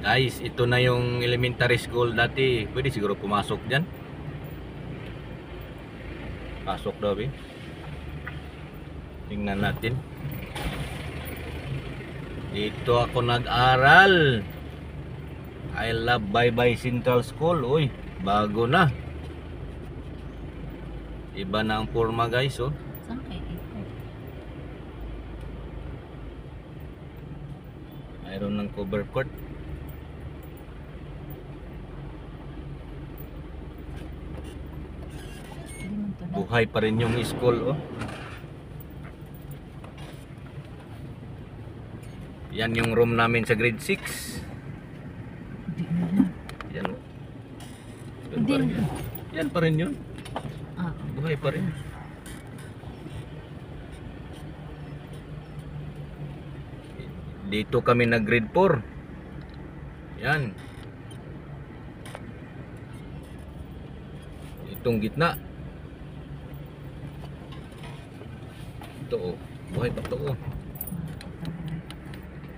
Guys, ito na yung elementary school dati. Pwede siguro pumasok dyan. Pasok daw eh. Tingnan natin. Dito ako nag-aral. I love Bye-Bye Central School. Uy, bago na. Iba na ang forma guys, oh. Saan kayo ito? Mayroon ng cover court. Buhay pa rin yung school, oh. Yan yung room namin sa grade 6. Yan, oh. Yan pa rin yun. Yan pa rin yun. Buhay pa rin. Dito kami nag grade 4. Yan. Itong gitna. Ito, oh. Buhay pa ito, oh.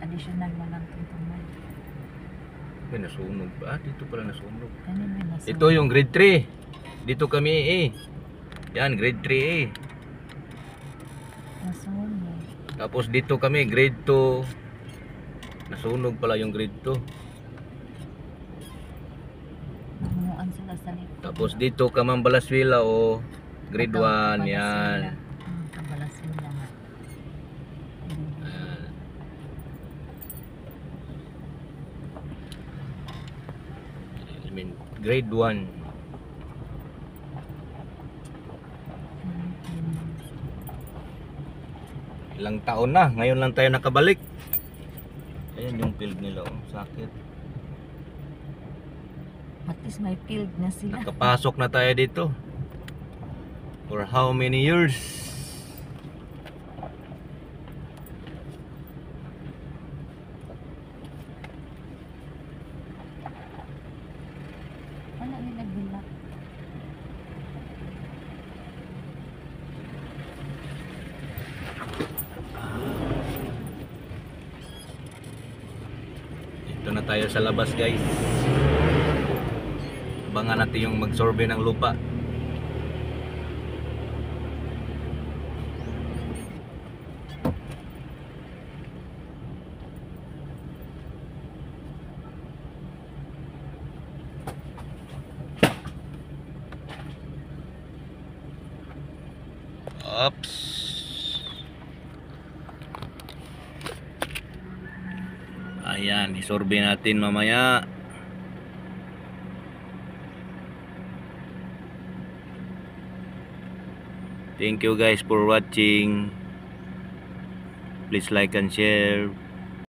Additional mo lang tuntunan. May nasunog ba? Dito pala nasunog. May nasunog. Ito yung grade 3. Dito kami eh. Yan, grade 3 eh. Nasunog. Tapos dito kami grade 2. Nasunog pala yung grade 2. Namuan sila sa likod. Tapos dito ka Mambalaswila o grade 1 yan. Kabalaswila nga. I mean, grade 1. Ilang taon na, ngayon lang tayo nakabalik. Ayan yung field nila, oh. Sakit. At least may field na sila. Nakapasok na tayo dito. For how many years? Wala nila bilak. Dito na tayo sa labas guys. Abangan natin yung mag-survey ng lupa. Oops. Ayan, isurvey natin mamaya. Thank you guys for watching. Please like and share.